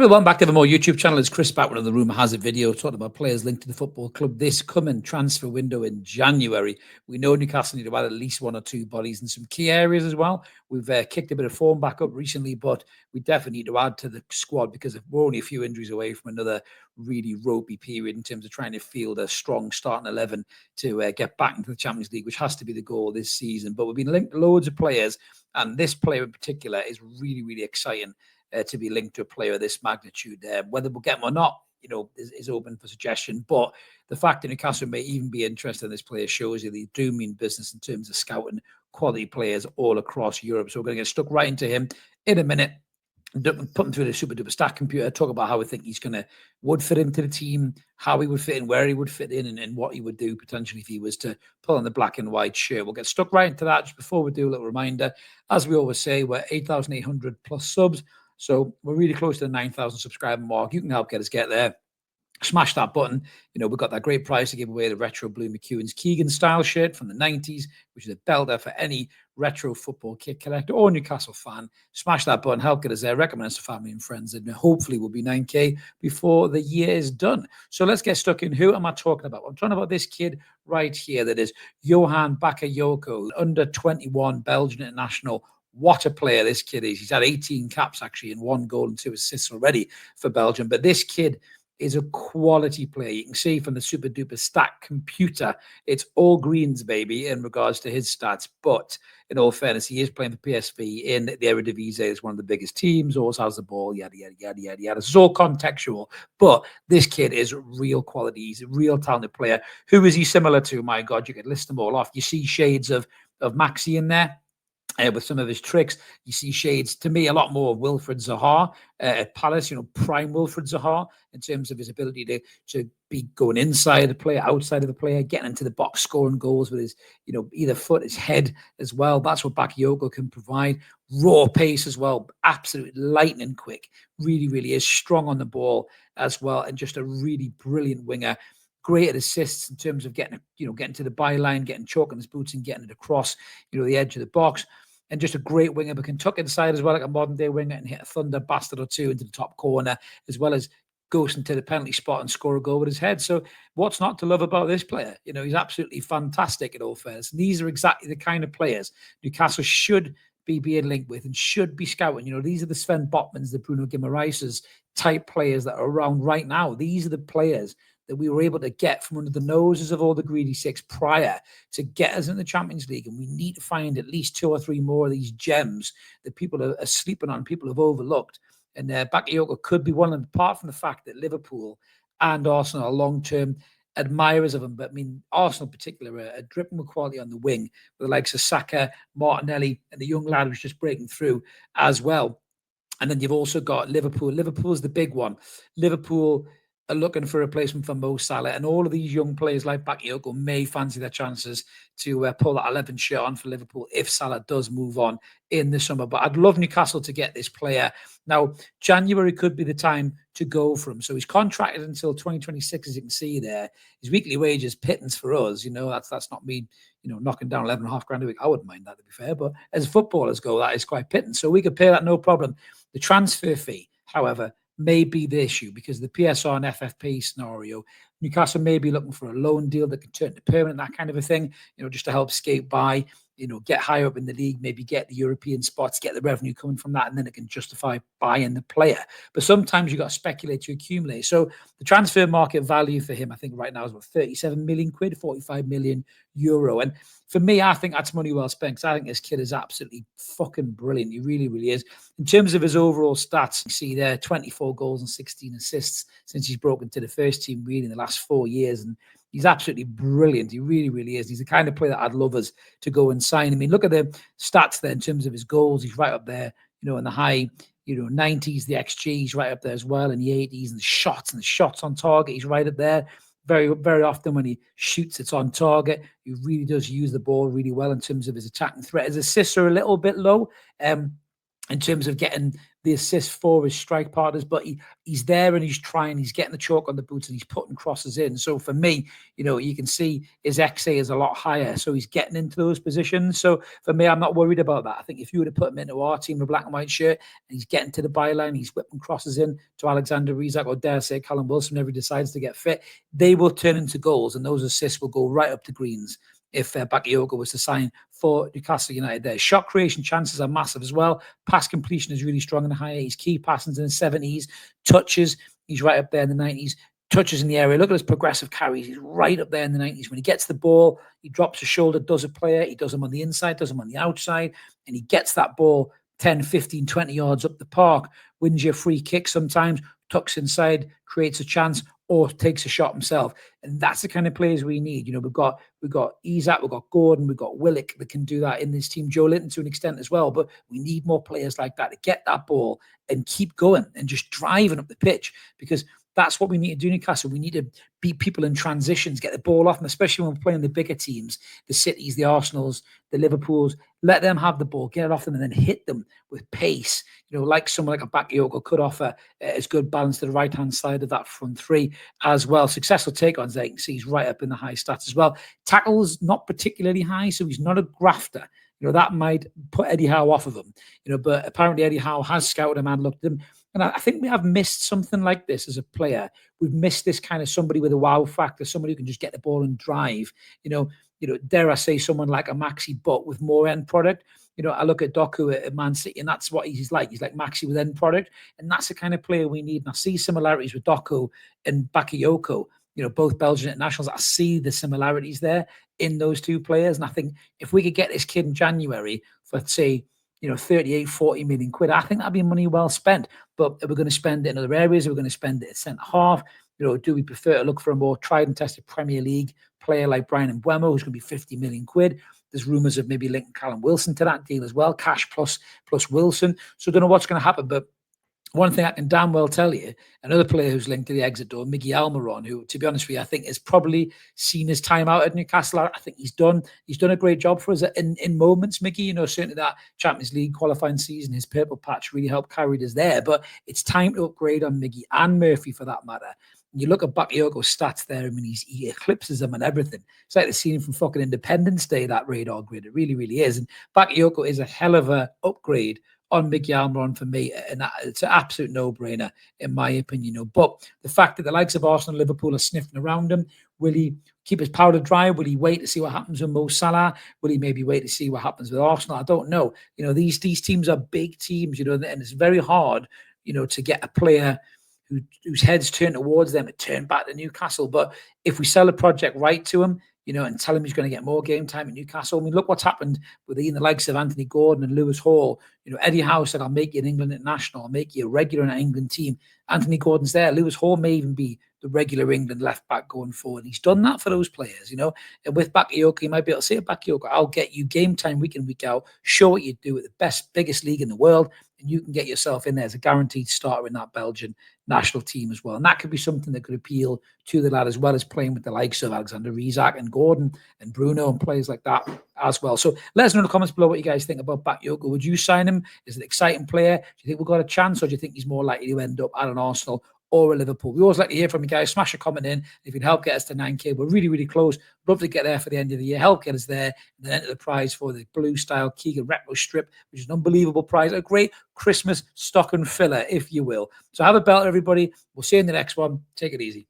welcome back to the More YouTube channel. It's Chris back with another Rumour Has It video talking about players linked to the football club this coming transfer window in January. We know Newcastle need to add at least one or two bodies in some key areas as well. We've kicked a bit of form back up recently, but we definitely need to add to the squad because we're only a few injuries away from another really ropey period in terms of trying to field a strong starting 11 to get back into the Champions League, which has to be the goal this season. But we've been linked to loads of players, and this player in particular is really, really exciting. To be linked to a player of this magnitude. Whether we'll get him or not, is open for suggestion. But the fact that Newcastle may even be interested in this player shows you they do mean business in terms of scouting quality players all across Europe. So we're going to get stuck right into him in a minute. Put him through the super duper stat computer, talk about how we think would fit into the team, how he would fit in, where he would fit in, and what he would do potentially if he was to pull on the black and white shirt. We'll get stuck right into that. Just before we do, a little reminder, as we always say, we're 8,800 plus subs. So we're really close to the 9,000 subscriber mark. You can help us get there. Smash that button. We've got that great prize to give away, the retro Blue McEwen's Keegan style shirt from the 90s, which is a belter for any retro football kit collector or Newcastle fan. Smash that button, help get us there, recommend us to family and friends, and hopefully we'll be 9K before the year is done. So let's get stuck in. Who am I talking about? I'm talking about this kid right here that is Johan Bakayoko, under 21 Belgian international. What a player this kid is. He's had 18 caps actually and 1 goal and 2 assists already for Belgium. But this kid is a quality player. You can see from the super duper stat computer, it's all greens, baby, in regards to his stats. But in all fairness, he is playing for PSV in the Eredivisie. It's one of the biggest teams, always has the ball, yada, yada, yada, yada, yada. It's all contextual. But this kid is real quality. He's a real talented player. Who is he similar to? My God, you could list them all off. You see shades of Maxi in there. With some of his tricks, you see shades, to me, a lot more of Wilfried Zaha at Palace, prime Wilfried Zaha in terms of his ability to be going inside the player, outside of the player, getting into the box, scoring goals with his, either foot, his head as well. That's what Bakayoko can provide. Raw pace as well, absolutely lightning quick, really, really is strong on the ball as well, and just a really brilliant winger. Great at assists in terms of getting to the byline, getting chalk on his boots and getting it across, the edge of the box. And just a great winger, but can tuck inside as well, like a modern day winger, and hit a thunder bastard or two into the top corner, as well as goes into the penalty spot and score a goal with his head. So what's not to love about this player? He's absolutely fantastic in all fairness. And these are exactly the kind of players Newcastle should be being linked with and should be scouting. These are the Sven Botmans, the Bruno Guimarães type players that are around right now. These are the players that we were able to get from under the noses of all the greedy six prior to get us in the Champions League. And we need to find at least 2 or 3 more of these gems that people are sleeping on, people have overlooked. And Bakayoko could be one of them, apart from the fact that Liverpool and Arsenal are long-term admirers of him. But, Arsenal in particular are dripping with quality on the wing, with the likes of Saka, Martinelli, and the young lad who's just breaking through as well. And then you've also got Liverpool. Liverpool's the big one. Liverpool are looking for a replacement for Mo Salah, and all of these young players like Bakayoko may fancy their chances to pull that 11 shirt on for Liverpool if Salah does move on in the summer. But I'd love Newcastle to get this player. Now, January could be the time to go for him. So he's contracted until 2026, as you can see there. His weekly wage is pittance for us. That's not me, knocking down 11.5 grand a week. I wouldn't mind that, to be fair. But as footballers go, that is quite pittance. So we could pay that no problem. The transfer fee, however, may be the issue because the PSR and FFP scenario, Newcastle may be looking for a loan deal that can turn to permanent, that kind of a thing, just to help skate by, get higher up in the league, maybe get the European spots, get the revenue coming from that, and then it can justify buying the player. But sometimes you got to speculate to accumulate. So the transfer market value for him, I think right now is about 37 million quid, 45 million euro. And for me, I think that's money well spent because I think this kid is absolutely fucking brilliant. He really, really is. In terms of his overall stats, you see there 24 goals and 16 assists since he's broken to the first team really in the last 4 years. And he's absolutely brilliant. He really, really is. He's the kind of player that I'd love us to go and sign. Look at the stats there in terms of his goals. He's right up there, in the high, 90s, the XG, he's right up there as well, in the 80s, and the shots on target, he's right up there. Very, very often when he shoots, it's on target. He really does use the ball really well in terms of his attacking threat. His assists are a little bit low in terms of getting the assist for his strike partners, but he's there and he's trying, he's getting the chalk on the boots and he's putting crosses in. So for me, you can see his XA is a lot higher. So he's getting into those positions. So for me, I'm not worried about that. I think if you were to put him into our team, the black and white shirt, and he's getting to the byline, he's whipping crosses in to Alexander Isak or dare say Callum Wilson whenever he decides to get fit, they will turn into goals and those assists will go right up the greens if Bakayoko was to sign for Newcastle United there. Shot creation chances are massive as well. Pass completion is really strong in the high 80s. Key passings in the 70s. Touches, he's right up there in the 90s. Touches in the area. Look at his progressive carries. He's right up there in the 90s. When he gets the ball, he drops a shoulder, does a player. He does them on the inside, does them on the outside. And he gets that ball 10, 15, 20 yards up the park. Wins you a free kick sometimes. Tucks inside, creates a chance, or takes a shot himself. And that's the kind of players we need. We've got Isak, we've got Gordon, we've got Willock that can do that in this team. Joe Linton to an extent as well. But we need more players like that to get that ball and keep going and just driving up the pitch, because that's what we need to do, Newcastle. We need to beat people in transitions, get the ball off them, especially when we're playing the bigger teams, the Cities, the Arsenals, the Liverpools. Let them have the ball, get it off them, and then hit them with pace. Like someone like a Bakayoko could offer as good balance to the right-hand side of that front three as well. Successful take-ons, there you can see he's right up in the high stats as well. Tackles, not particularly high, so he's not a grafter. That might put Eddie Howe off of him. But apparently Eddie Howe has scouted him and looked at him. And I think we have missed something like this as a player. We've missed this kind of somebody with a wow factor, somebody who can just get the ball and drive. Dare I say someone like a Maxi, but with more end product. I look at Doku at Man City, and that's what he's like. He's like Maxi with end product, and that's the kind of player we need. And I see similarities with Doku and Bakayoko. Both Belgian internationals. I see the similarities there in those two players, and I think if we could get this kid in January for, say, 38, 40 million quid, I think that'd be money well spent. But we're going to spend it in other areas. We're going to spend it at centre half. Do we prefer to look for a more tried and tested Premier League player like Brian Mbeumo, who's going to be 50 million quid? There's rumours of maybe linking Callum Wilson to that deal as well, cash plus Wilson. So I don't know what's going to happen, but one thing I can damn well tell you, another player who's linked to the exit door, Miggy Almiron, who, to be honest with you, I think has probably seen his time out at Newcastle. I think he's done a great job for us in moments, Miggy. Certainly that Champions League qualifying season, his purple patch really helped carry us there. But it's time to upgrade on Miggy and Murphy for that matter. You look at Bakayoko's stats there. I mean, he eclipses them and everything. It's like the scene from fucking Independence Day, that radar grid. It really, really is. And Bakayoko is a hell of a upgrade on Miggy Almiron for me, and it's an absolute no-brainer in my opinion. But the fact that the likes of Arsenal and Liverpool are sniffing around him, will he keep his powder dry? Will he wait to see what happens with Mo Salah? Will he maybe wait to see what happens with Arsenal? I don't know. These teams are big teams, and it's very hard, to get a player whose head's turned towards them to turn back to Newcastle. But if we sell the project right to him, and tell him he's going to get more game time at Newcastle. I mean, look what's happened with the likes of Anthony Gordon and Lewis Hall. Eddie Howe said, I'll make you an England international. I'll make you a regular in an England team. Anthony Gordon's there. Lewis Hall may even be the regular England left back going forward. He's done that for those players, And with Bakayoko, you might be able to say, Bakayoko, I'll get you game time week in, week out. Show what you do at the biggest league in the world, and you can get yourself in there as a guaranteed starter in that Belgian national team as well. And that could be something that could appeal to the lad, as well as playing with the likes of Alexander Isak and Gordon and Bruno and players like that as well. So let us know in the comments below what you guys think about Bakayoko. Would you sign him? Is it an exciting player? Do you think we've got a chance, or do you think he's more likely to end up at an Arsenal or a Liverpool? We always like to hear from you guys. Smash a comment in. If you can help get us to 9K, we're really, really close. Love to get there for the end of the year. Help get us there, and then enter the prize for the blue style Keegan retro strip, which is an unbelievable prize. A great Christmas stocking filler, if you will. So have a belt, everybody. We'll see you in the next one. Take it easy.